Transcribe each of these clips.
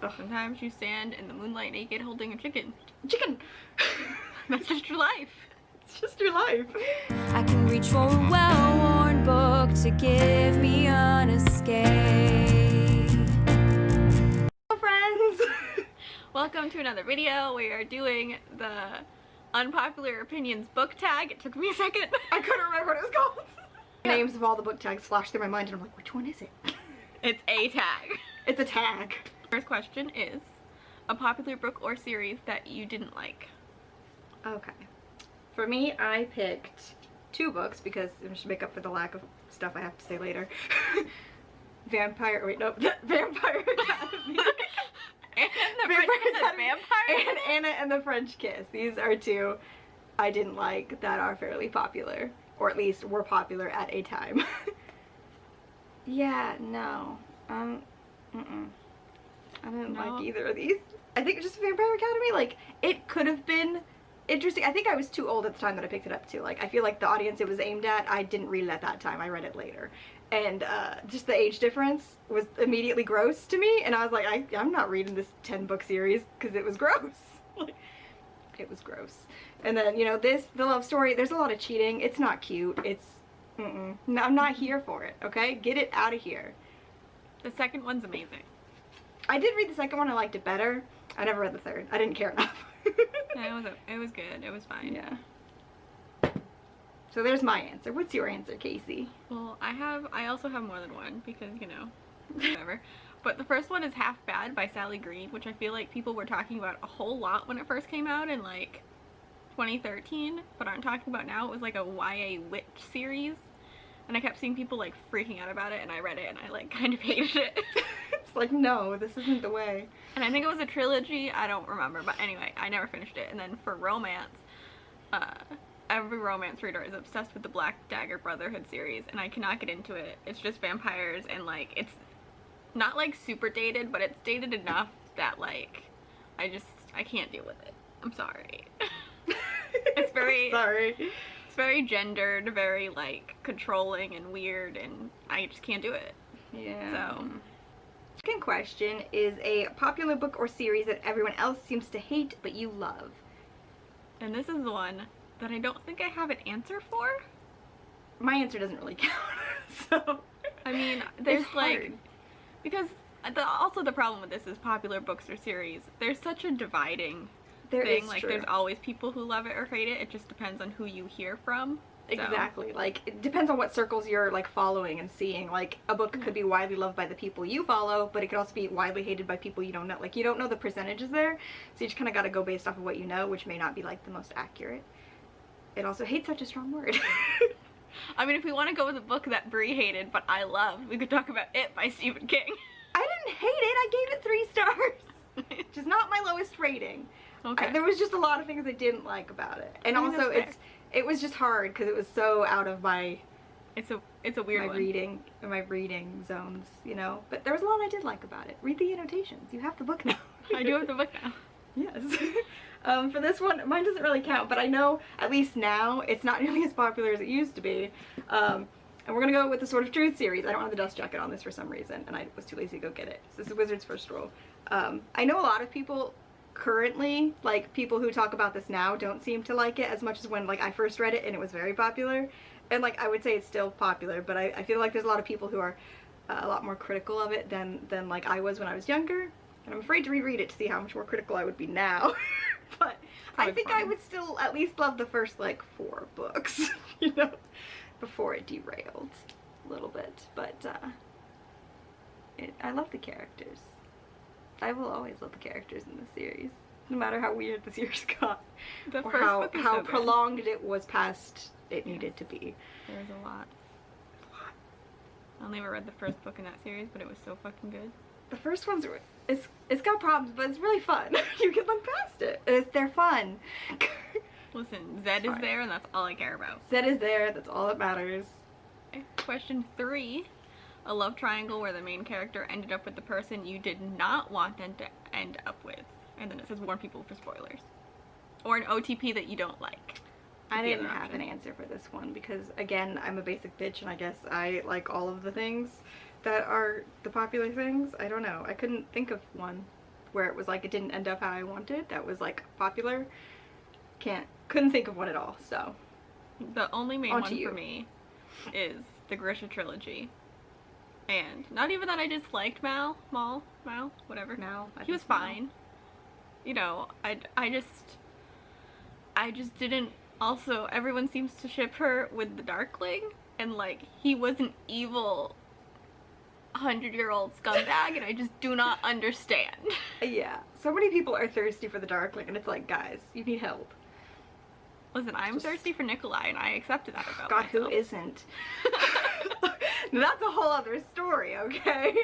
Ugh. Sometimes you stand in the moonlight naked holding a chicken. Chicken! That's just your life. It's just your life. I can reach for a well-worn book to give me an escape. Hello friends! Welcome to another video. We are doing the Unpopular Opinions book tag. It took me a second. I couldn't remember what it was called. Names of all the book tags flashed through my mind and I'm like, which one is it? It's a tag. It's a tag. First question is a popular book or series that you didn't like. Okay. For me, I picked two books because I should make up for the lack of stuff I have to say later. Vampire Academy. And Anna and the French Kiss. These are two I didn't like that are fairly popular. Or at least were popular at a time. Yeah, no. I didn't like either of these. I think just Vampire Academy, like, it could have been interesting. I think I was too old at the time that I picked it up too. Like, I feel like the audience it was aimed at, I didn't read it at that time. I read it later. And just the age difference was immediately gross to me. And I was like, I'm not reading this 10-book series because it was gross. Like, it was gross. And then, you know, the love story, there's a lot of cheating. It's not cute. It's, no, I'm not here for it, okay? Get it out of here. The second one's amazing. I did read the second one. I liked it better. I never read the third. I didn't care enough. Yeah, it was good. It was fine. Yeah. So there's my answer. What's your answer, Casey? Well, I also have more than one because, you know, whatever. But the first one is Half Bad by Sally Green, which I feel like people were talking about a whole lot when it first came out in like 2013, but aren't talking about now. It was like a YA witch series. And I kept seeing people like freaking out about it, and I read it and I like kind of hated it. It's like, no, this isn't the way. And I think it was a trilogy, I don't remember, but anyway, I never finished it. And then for romance, every romance reader is obsessed with the Black Dagger Brotherhood series, and I cannot get into it. It's just vampires, and like, it's not like super dated, but it's dated enough that like, I can't deal with it. I'm sorry. It's very... Sorry. It's very gendered, very like controlling and weird, and I just can't do it. Yeah. So, second question is a popular book or series that everyone else seems to hate but you love. and this is the one that I don't think I have an answer for. My answer doesn't really count. So I mean, there's it's like, hard. because also the problem with this is popular books or series. There's such a dividing There thing. is Like, true. there's always people who love it or hate it. It just depends on who you hear from. So. Exactly. Like, it depends on what circles you're like following and seeing. Like, a book could be widely loved by the people you follow, but it could also be widely hated by people you don't know. Like, you don't know the percentages there, so you just kind of got to go based off of what you know, which may not be like the most accurate. It also, hate's such a strong word. I mean, if we want to go with a book that Brie hated but I loved, we could talk about It by Stephen King. I didn't hate it. I gave it 3 stars. Which is not my lowest rating. Okay. There was just a lot of things I didn't like about it, and I mean, also that's fair. it was just hard because it was so out of my It's a weird one. my reading zones, you know. But there was a lot I did like about it. Read the annotations. You have the book now. I do have the book now. Yes. For this one, mine doesn't really count, but I know at least now it's not nearly as popular as it used to be. And we're gonna go with the Sword of Truth series. I don't have the dust jacket on this for some reason, and I was too lazy to go get it. So this is Wizard's First Rule. I know a lot of people currently, like people who talk about this now, don't seem to like it as much as when like I first read it and it was very popular. And like I would say it's still popular, but I feel like there's a lot of people who are a lot more critical of it than like I was when I was younger. And I'm afraid to reread it to see how much more critical I would be now. But I think I would still at least love the first like 4 books, you know, before it derailed a little bit. But I love the characters. I will always love the characters in this series, no matter how weird the series got, The or first how book is so good. prolonged it was past it needed to be. There's a lot. I only ever read the first book in that series, but it was so fucking good. The first one's it's got problems, but it's really fun. You can look past it. They're fun. Listen, Zed is there, and that's all I care about. Zed is there. That's all that matters. Okay. Question 3. A love triangle where the main character ended up with the person you did not want them to end up with. And then it says warn people for spoilers. Or an OTP that you don't like. I didn't have an answer for this one because, again, I'm a basic bitch and I guess I like all of the things that are the popular things. I don't know. I couldn't think of one. where it was like it didn't end up how I wanted, that was like popular. Couldn't think of one at all, so. The only main one for me is the Grisha trilogy. And not even that I disliked Mal, whatever. Mal. He was fine. You know, I just didn't. Also, everyone seems to ship her with the Darkling, and like he was an evil 100-year-old scumbag, and I just do not understand. Yeah, so many people are thirsty for the Darkling, and it's like, guys, you need help. Listen, I'm thirsty for Nikolai, and I accepted that about God, myself. who isn't? That's a whole other story, okay?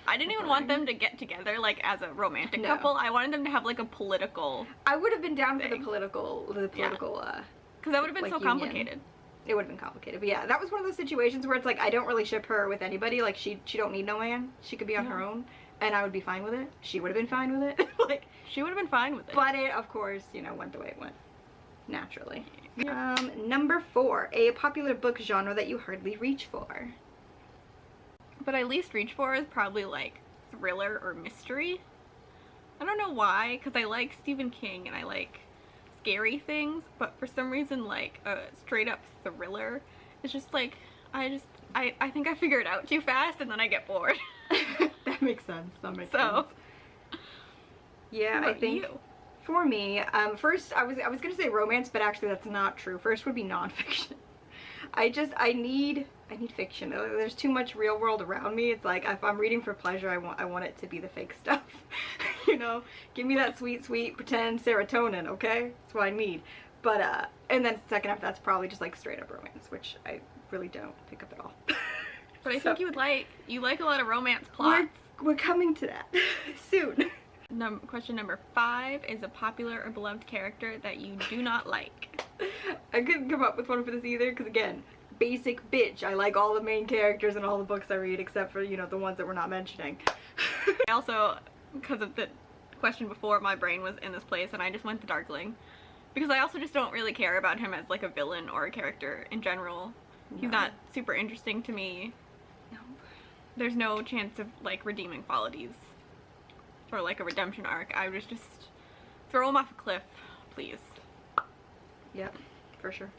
I didn't even want them to get together, like, as a romantic couple. I wanted them to have, like, a political I would have been down for the political, because that would have been like, so complicated. It would have been complicated, but yeah, that was one of those situations where it's like, I don't really ship her with anybody, like, she don't need no man, she could be on her own, and I would be fine with it. She would have been fine with it. Like, she would have been fine with it. But it, of course, you know, went the way it went. Naturally. Number 4, a popular book genre that you hardly reach for. But I least reach for is probably like thriller or mystery. I don't know why, because I like Stephen King and I like scary things, but for some reason like a straight up thriller is just like, I think I figure it out too fast and then I get bored. That makes sense. That makes sense. Yeah, I think for me, first I was gonna say romance, but actually that's not true. First would be nonfiction. I need fiction. There's too much real world around me. It's like if I'm reading for pleasure, I want it to be the fake stuff. You know, give me that sweet pretend serotonin, okay? That's what I need. But and then second half, that's probably just like straight up romance, which I really don't pick up at all. But I think you like a lot of romance plots. We're coming to that soon. Question number 5 is a popular or beloved character that you do not like. I couldn't come up with one for this either, because again, basic bitch. I like all the main characters in all the books I read, except for, you know, the ones that we're not mentioning. I also, because of the question before, my brain was in this place, and I just went to Darkling. Because I also just don't really care about him as, like, a villain or a character in general. No. He's not super interesting to me. No. There's no chance of, like, redeeming qualities. Or like a redemption arc. I would just throw him off a cliff, please. Yep, for sure.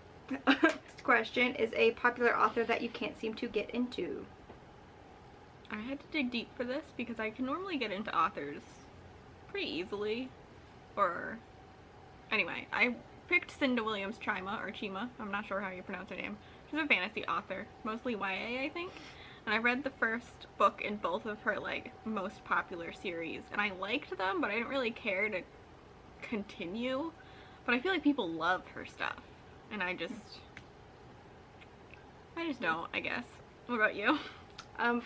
Next question is a popular author that you can't seem to get into. I had to dig deep for this because I can normally get into authors pretty easily. Or anyway, I picked Cinda Williams Chima, I'm not sure how you pronounce her name. She's a fantasy author, mostly YA, I think. And I read the first book in both of her, like, most popular series. And I liked them, but I didn't really care to continue. But I feel like people love her stuff. And I just don't, I guess. What about you?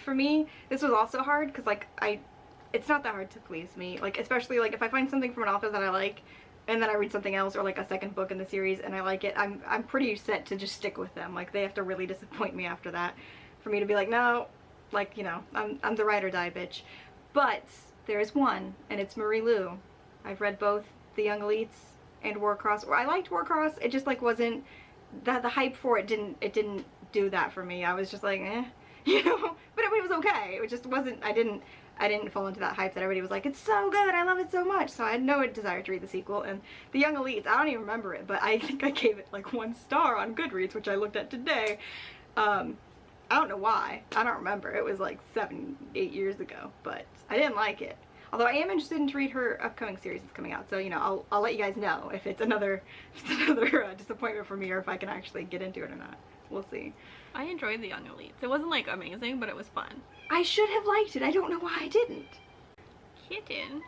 For me, this was also hard, because, like, it's not that hard to please me. Like, especially, like, if I find something from an author that I like, and then I read something else, or, like, a second book in the series, and I like it, I'm pretty set to just stick with them. Like, they have to really disappoint me after that for me to be like, no, like, you know, I'm the ride or die bitch. But there is one, and it's Marie Lu. I've read both The Young Elites and Warcross. I liked Warcross. It just like wasn't the hype for it didn't do that for me. I was just like, eh, you know. But it was okay. It just wasn't. I didn't fall into that hype that everybody was like, it's so good, I love it so much. So I had no desire to read the sequel. And The Young Elites, I don't even remember it, but I think I gave it like 1 star on Goodreads, which I looked at today. I don't know why. I don't remember. It was like 7-8 years ago, but I didn't like it. Although I am interested in to read her upcoming series that's coming out, so you know, I'll let you guys know if it's another disappointment for me, or if I can actually get into it or not. We'll see. I enjoyed The Young Elites. It wasn't like amazing, but it was fun. I should have liked it. I don't know why I didn't. Kitten.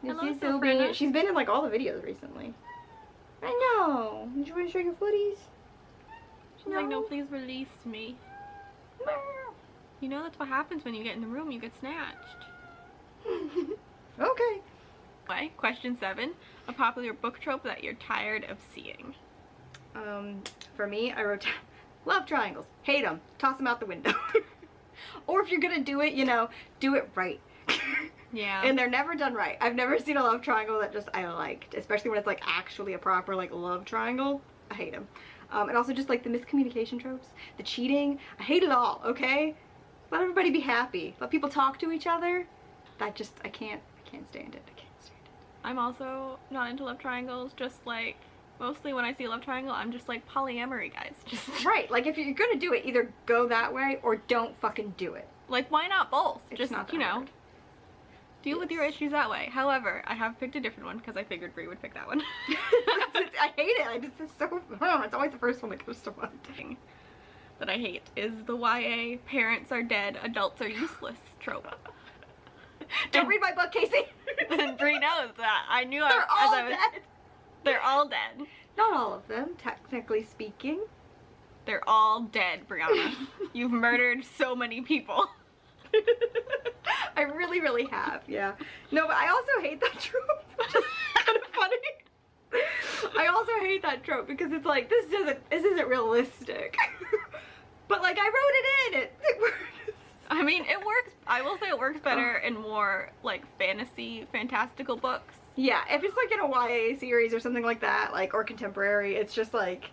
Hello, Sylvie. She's been in like all the videos recently. I know. Did you want to show your footies? She's like, no, please release me. No. You know that's what happens when you get in the room, you get snatched. Okay. Anyway, question 7. A popular book trope that you're tired of seeing. For me, I wrote love triangles. Hate them. Toss them out the window. Or if you're gonna do it, you know, do it right. Yeah. And they're never done right. I've never seen a love triangle that just I liked, especially when it's like actually a proper like love triangle. I hate them. And also just like the miscommunication tropes, the cheating. I hate it all, okay? Let everybody be happy. Let people talk to each other. I can't stand it. I can't stand it. I'm also not into love triangles, just like, mostly when I see a love triangle, I'm just like, polyamory, guys. Just Right, like if you're gonna do it, either go that way or don't fucking do it. like, why not both? It's Just, not that you know, hard. deal with your issues that way. However, I have picked a different one because I figured Brie would pick that one. I hate it. It's so, it's always the first one that comes to mind. Thing that I hate is the YA parents are dead, adults are useless trope. Don't read my book, Casey. And Brie knows that. I knew They're all as I was, dead. They're all dead. Not all of them, technically speaking. They're all dead, Brianna. You've murdered so many people. I really, really have, yeah. No, but I also hate that trope, which is kind of funny. I also hate that trope because it's like, this isn't realistic. But like, I wrote it in, it works. I mean, it works. I will say it works better in more like fantasy, fantastical books. Yeah, if it's like in a YA series or something like that, like, or contemporary, it's just like,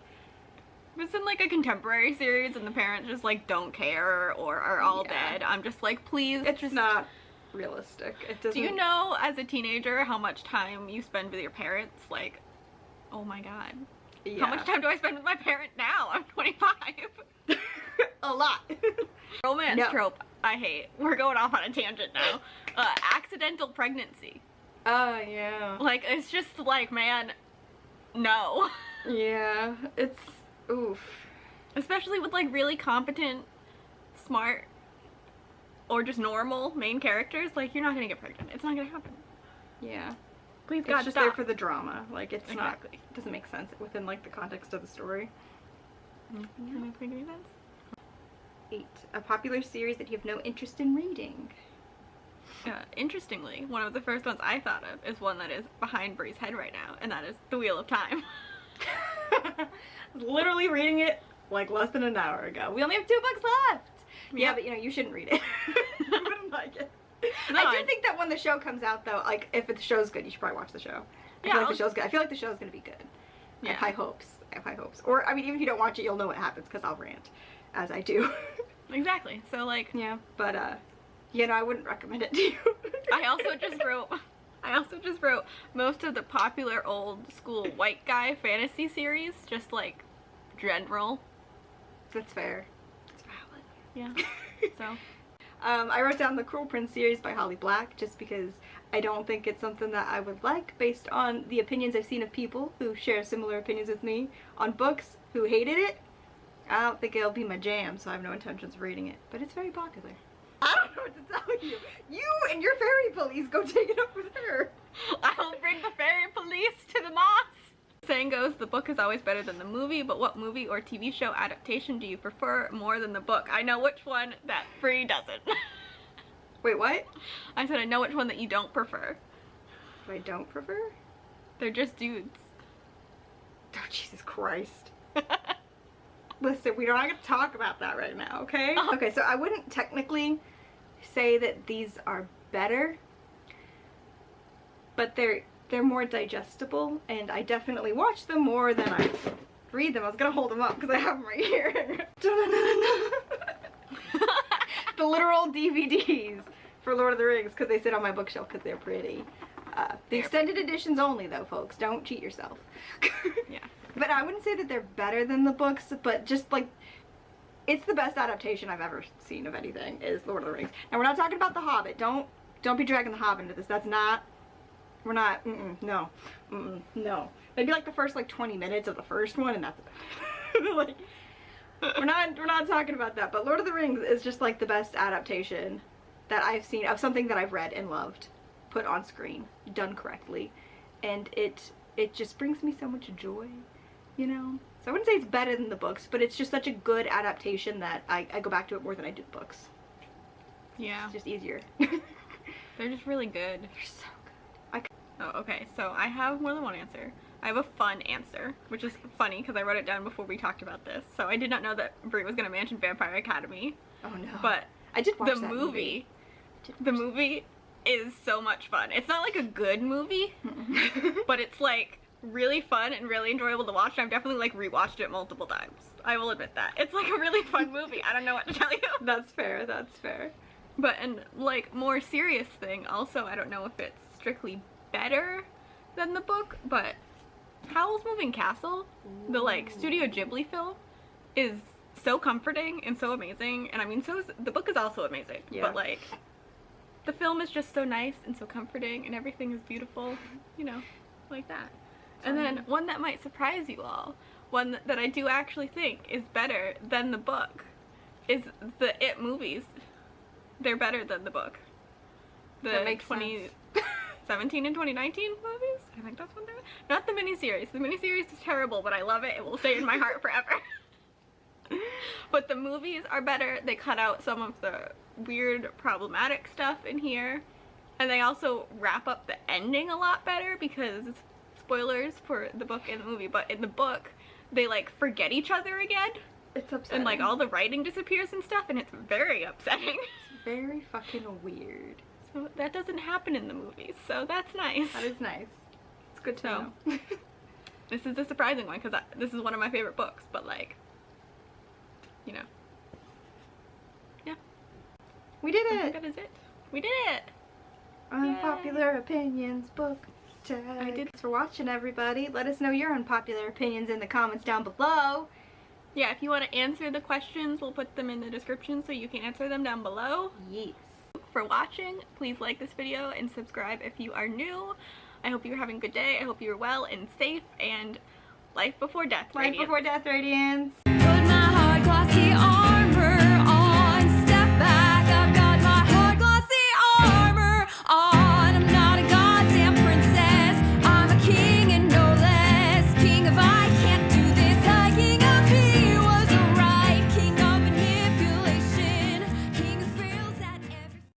If it's in like a contemporary series and the parents just like don't care or are all dead, I'm just like, please. it's just not realistic. It doesn't. Do you know as a teenager how much time you spend with your parents? Like, oh my god. Yeah. How much time do I spend with my parent now? I'm 25. A lot. Romance No. trope, I hate. We're going off on a tangent now. Accidental pregnancy. Oh, yeah. Like, it's just like, man, no. Yeah, it's, oof. Especially with like really competent, smart, or just normal main characters. Like, you're not gonna get pregnant. It's not gonna happen. Yeah. Please, It's God, just stop. there for the drama. Like, it's Exactly. not, it doesn't make sense within, like, the context of the story. Can I make any sense? 8. A popular series that you have no interest in reading. Interestingly, one of the first ones I thought of is one that is behind Brie's head right now, and that is The Wheel of Time. I was literally reading it, like, less than an hour ago. We only have 2 books left! Yeah, Yep. but, you know, you shouldn't read it. You wouldn't like it. No, I do think that when the show comes out, though, like, if the show's good, you should probably watch the show. I feel like the show's good. I feel like the show's gonna be good. I have high hopes. I have high hopes. Or, I mean, even if you don't watch it, you'll know what happens, because I'll rant. As I do. Exactly. So, like, Yeah, but, you know, I wouldn't recommend it to you. I also just wrote most of the popular old school white guy fantasy series, just like general. That's fair. That's valid. Yeah. So, I wrote down the Cruel Prince series by Holly Black just because I don't think it's something that I would like based on the opinions I've seen of people who share similar opinions with me on books who hated it. I don't think it'll be my jam, so I have no intentions of reading it, but it's very popular. I don't know what to tell you. You and your fairy police go take it up with her. I'll bring the fairy police to the moss. Saying goes, the book is always better than the movie, but what movie or TV show adaptation do you prefer more than the book? I know which one that Brie doesn't. Wait, what? I said I know which one that you don't prefer. I don't prefer? They're just dudes. Oh, Jesus Christ. Listen, we're not going to talk about that right now, okay? Okay, so I wouldn't technically say that these are better, but they're more digestible, and I definitely watch them more than I read them. I was going to hold them up because I have them right here. The literal DVDs for Lord of the Rings because they sit on my bookshelf because they're pretty. The extended editions only, though, folks. Don't cheat yourself. Yeah. But I wouldn't say that they're better than the books, but just like, it's the best adaptation I've ever seen of anything is Lord of the Rings. And we're not talking about The Hobbit. Don't be dragging The Hobbit into this. That's not, we're not, no. No. Maybe like the first like 20 minutes of the first one and that's it. Like, we're not talking about that. But Lord of the Rings is just like the best adaptation that I've seen of something that I've read and loved, put on screen, done correctly. And it just brings me so much joy. You know? So I wouldn't say it's better than the books, but it's just such a good adaptation that I go back to it more than I do the books. Yeah. It's just easier. They're just really good. They're so good. Oh, okay. So I have more than one answer. I have a fun answer, which is funny because I wrote it down before we talked about this. So I did not know that Brie was going to mention Vampire Academy. Oh no. But I did watch the that movie. The movie is so much fun. It's not like a good movie, but it's like really fun and really enjoyable to watch. I've definitely like rewatched it multiple times. I will admit that. It's like a really fun movie. I don't know what to tell you. That's fair, that's fair. But, and like, more serious thing, also, I don't know if it's strictly better than the book, but Howl's Moving Castle, the like Studio Ghibli film, is so comforting and so amazing. And I mean, so is, the book is also amazing, but like, the film is just so nice and so comforting, and everything is beautiful, you know, like that. And then one that might surprise you all, one that I do actually think is better than the book, is the It movies. They're better than the book. The 2017 and 2019 movies? I think that's what they're... Not the miniseries. The miniseries is terrible, but I love it. It will stay in my heart forever. But the movies are better. They cut out some of the weird, problematic stuff in here. And they also wrap up the ending a lot better because, spoilers for the book and the movie, but in the book, they like forget each other again. It's upsetting. And like all the writing disappears and stuff, and it's very upsetting. It's very fucking weird. So that doesn't happen in the movies, so that's nice. That is nice. It's good to know. This is a surprising one because this is one of my favorite books, but like, you know. Yeah. We did I it! think that is it. We did it! Unpopular opinions book tag. I did. Thanks for watching, everybody. Let us know your unpopular opinions in the comments down below. Yeah, if you want to answer the questions, we'll put them in the description so you can answer them down below. Yes. For watching, please like this video and subscribe if you are new. I hope you're having a good day. I hope you're well and safe, and life before death. Life before death, Radiance. Put my hard glossy on.